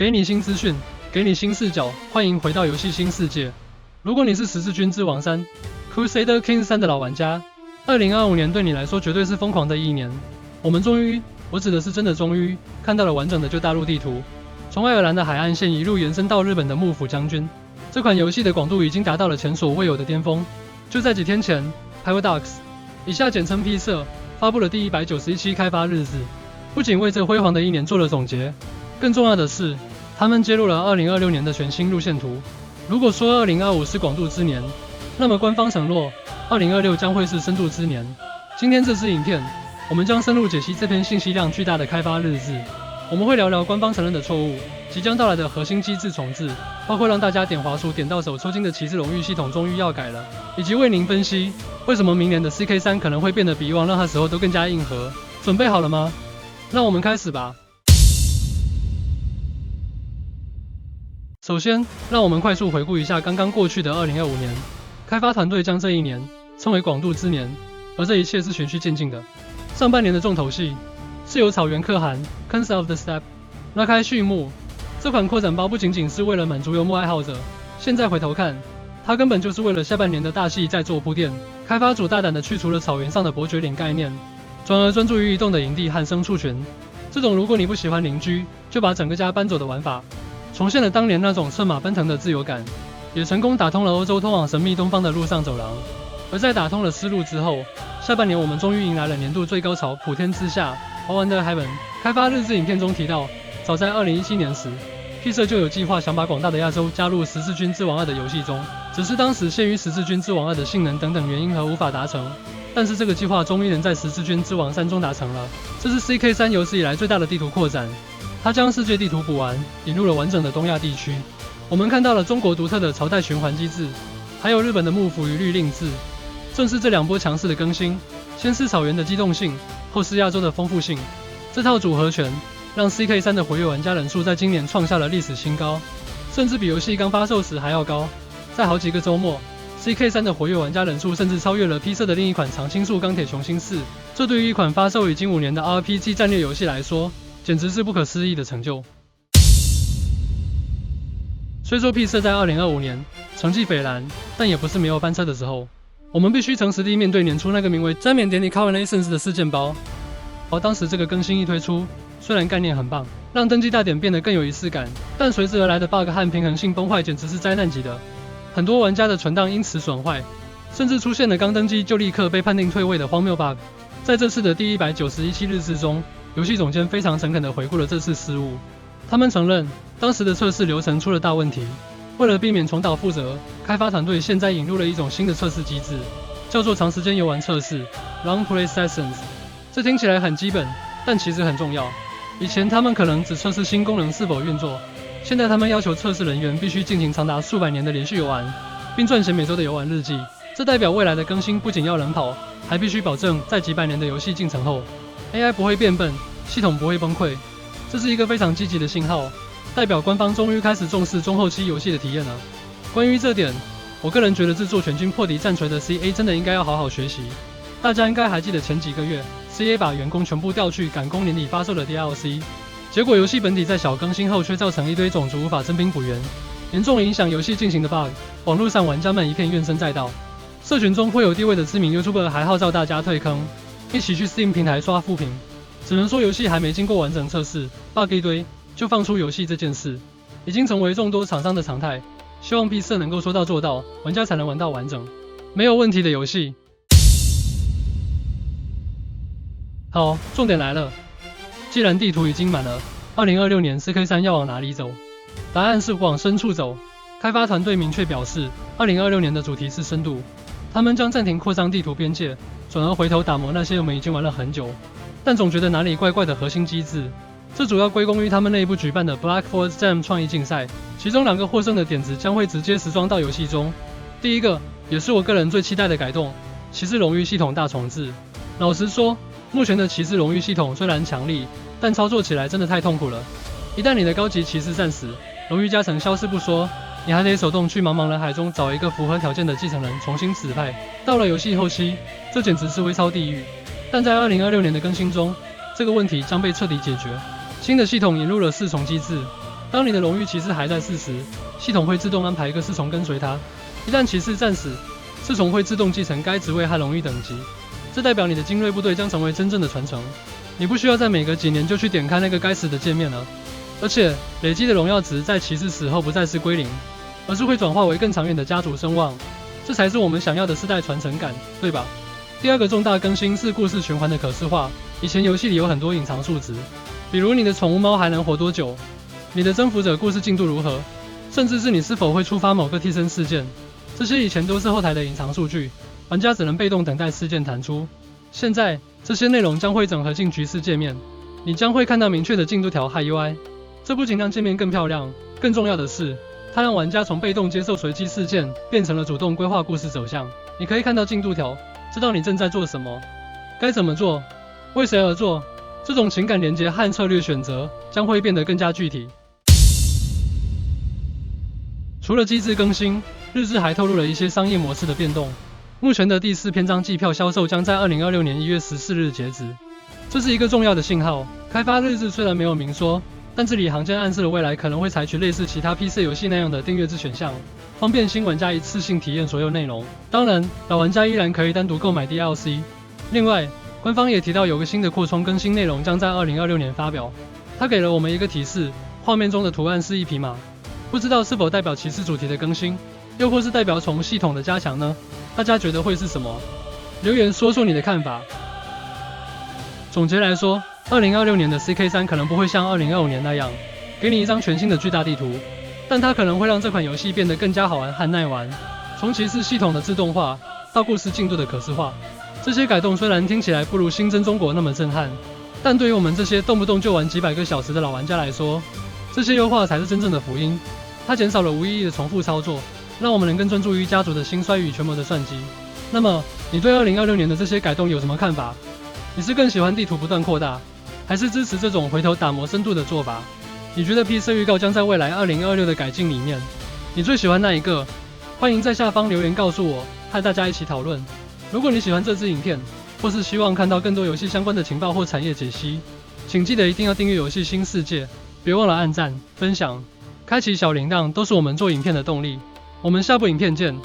给你新资讯，给你新视角，欢迎回到游戏新世界。如果你是十字军之王3 Crusader Kings 3的老玩家，2025年对你来说绝对是疯狂的一年。我们终于，我指的是真的终于，看到了完整的旧大陆地图，从爱尔兰的海岸线一路延伸到日本的幕府将军。这款游戏的广度已经达到了前所未有的巅峰。就在几天前 ，Paradox 以下简称 P 社发布了第191期开发日志，不仅为这辉煌的一年做了总结，更重要的是，他们揭露了2026年的全新路线图。如果说2025是广度之年，那么官方承诺2026将会是深度之年。今天这支影片，我们将深入解析这篇信息量巨大的开发日志。我们会聊聊官方承认的错误，即将到来的核心机制重置，包括让大家点滑鼠点到手抽筋的骑士荣誉系统终于要改了，以及为您分析为什么明年的 CK3 可能会变得比以往任何时候都更加硬核。准备好了吗？让我们开始吧。首先，让我们快速回顾一下刚刚过去的2025年。开发团队将这一年称为广度之年，而这一切是循序渐进的。上半年的重头戏是由草原可汗 Khans of the Steppe 拉开序幕。这款扩展包不仅仅是为了满足游牧爱好者，现在回头看，它根本就是为了下半年的大戏在做铺垫。开发组大胆地去除了草原上的伯爵领概念，转而专注于移动的营地和牲畜群。这种如果你不喜欢邻居，就把整个家搬走的玩法，重现了当年那种策马奔腾的自由感，也成功打通了欧洲通往神秘东方的陆上走廊。而在打通了丝路之后，下半年我们终于迎来了年度最高潮——普天之下 All Under Heaven。开发日志影片中提到，早在2017年时，P 社就有计划想把广大的亚洲加入十字军之王2的游戏中，只是当时限于十字军之王2的性能等等原因而无法达成。但是这个计划终于能在十字军之王3中达成了。这是 CK3 有史以来最大的地图扩展，它将世界地图补完，引入了完整的东亚地区。我们看到了中国独特的朝代循环机制，还有日本的幕府与律令制。正是这两波强势的更新，先是草原的机动性，后是亚洲的丰富性，这套组合拳让 CK3 的活跃玩家人数在今年创下了历史新高，甚至比游戏刚发售时还要高。在好几个周末， CK3 的活跃玩家人数甚至超越了 P 社的另一款常青树钢铁雄心4。这对于一款发售已经5年的 RPG 战略游戏来说，简直是不可思议的成就。虽说 P 社在2025年成绩斐然，但也不是没有翻车的时候。我们必须诚实地面对年初那个名为沾冕典礼 Coronations 的事件包。当时这个更新一推出，虽然概念很棒，让登记大典变得更有仪式感，但随之而来的 bug 和平衡性崩坏简直是灾难级的。很多玩家的存档因此损坏，甚至出现了刚登机就立刻被判定退位的荒谬 bug。在这次的第191期日志中，游戏总监非常诚恳地回顾了这次失误。他们承认，当时的测试流程出了大问题。为了避免重蹈覆辙，开发团队现在引入了一种新的测试机制，叫做长时间游玩测试 （Long Play Sessions）。这听起来很基本，但其实很重要。以前他们可能只测试新功能是否运作，现在他们要求测试人员必须进行长达数百年的连续游玩，并撰写每周的游玩日记。这代表未来的更新不仅要能跑，还必须保证在几百年的游戏进程后 ，AI 不会变笨，系统不会崩溃。这是一个非常积极的信号，代表官方终于开始重视中后期游戏的体验了。关于这点，我个人觉得制作全军破敌战锤的 CA 真的应该要好好学习。大家应该还记得前几个月 CA 把员工全部调去赶工年底发售的 DLC， 结果游戏本体在小更新后却造成一堆种族无法增兵补员，严重影响游戏进行的 bug， 网络上玩家们一片怨声载道。社群中会有地位的知名 YouTuber 还号召大家退坑，一起去 Steam 平台刷负评。只能说游戏还没经过完整测试 ，bug 一堆就放出游戏这件事，已经成为众多厂商的常态。希望 P 社能够说到做到，玩家才能玩到完整、没有问题的游戏。好，重点来了，既然地图已经满了，2026年 CK3 要往哪里走？答案是往深处走。开发团队明确表示，2026年的主题是深度，他们将暂停扩张地图边界，转而回头打磨那些我们已经玩了很久，但总觉得哪里怪怪的核心机制。这主要归功于他们内部举办的 Black Forest Jam 创意竞赛，其中2个获胜的点子将会直接实装到游戏中。第一个，也是我个人最期待的改动，骑士荣誉系统大重置。老实说，目前的骑士荣誉系统虽然强力，但操作起来真的太痛苦了。一旦你的高级骑士战死，荣誉加成消失不说，你还得手动去茫茫人海中找一个符合条件的继承人重新指派。到了游戏后期，这简直是微操地狱。但在2026年的更新中，这个问题将被彻底解决。新的系统引入了4重机制，当你的荣誉骑士还在世时，系统会自动安排一个侍从跟随他。一旦骑士战死，侍从会自动继承该职位和荣誉等级，这代表你的精锐部队将成为真正的传承。你不需要在每隔几年就去点开那个该死的界面了。而且，累积的荣耀值在骑士死后不再是归零，而是会转化为更长远的家族声望。这才是我们想要的世代传承感，对吧？第二个重大更新是故事循环的可视化。以前游戏里有很多隐藏数值，比如你的宠物猫还能活多久，你的征服者故事进度如何，甚至是你是否会触发某个替身事件。这些以前都是后台的隐藏数据，玩家只能被动等待事件弹出。现在，这些内容将会整合进局势界面，你将会看到明确的进度条和 UI。这不仅让界面更漂亮，更重要的是，它让玩家从被动接受随机事件，变成了主动规划故事走向。你可以看到进度条，知道你正在做什么，该怎么做，为谁而做。这种情感连结和策略选择将会变得更加具体。除了机制更新，日志还透露了一些商业模式的变动。目前的第4篇章季票销售将在2026年1月14日截止，这是一个重要的信号。开发日志虽然没有明说，但字里行间暗示了未来可能会采取类似其他 PC 游戏那样的订阅制选项，方便新玩家一次性体验所有内容。当然，老玩家依然可以单独购买 DLC。另外，官方也提到有个新的扩充更新内容将在2026年发表，它给了我们一个提示，画面中的图案是一匹马，不知道是否代表骑士主题的更新，又或是代表宠物系统的加强呢？大家觉得会是什么？留言说说你的看法。总结来说，2026年的 CK3 可能不会像2025年那样，给你一张全新的巨大地图，但它可能会让这款游戏变得更加好玩和耐玩。从骑士系统的自动化到故事进度的可视化，这些改动虽然听起来不如新增中国那么震撼，但对于我们这些动不动就玩几百个小时的老玩家来说，这些优化才是真正的福音。它减少了无意义的重复操作，让我们能更专注于家族的兴衰与权谋的算计。那么，你对2026年的这些改动有什么看法？你是更喜欢地图不断扩大，还是支持这种回头打磨深度的做法？你觉得 PC 预告将在未来2026的改进里面，你最喜欢哪一个？欢迎在下方留言告诉我，和大家一起讨论。如果你喜欢这支影片，或是希望看到更多游戏相关的情报或产业解析，请记得一定要订阅游戏新世界，别忘了按赞、分享、开启小铃铛，都是我们做影片的动力。我们下部影片见。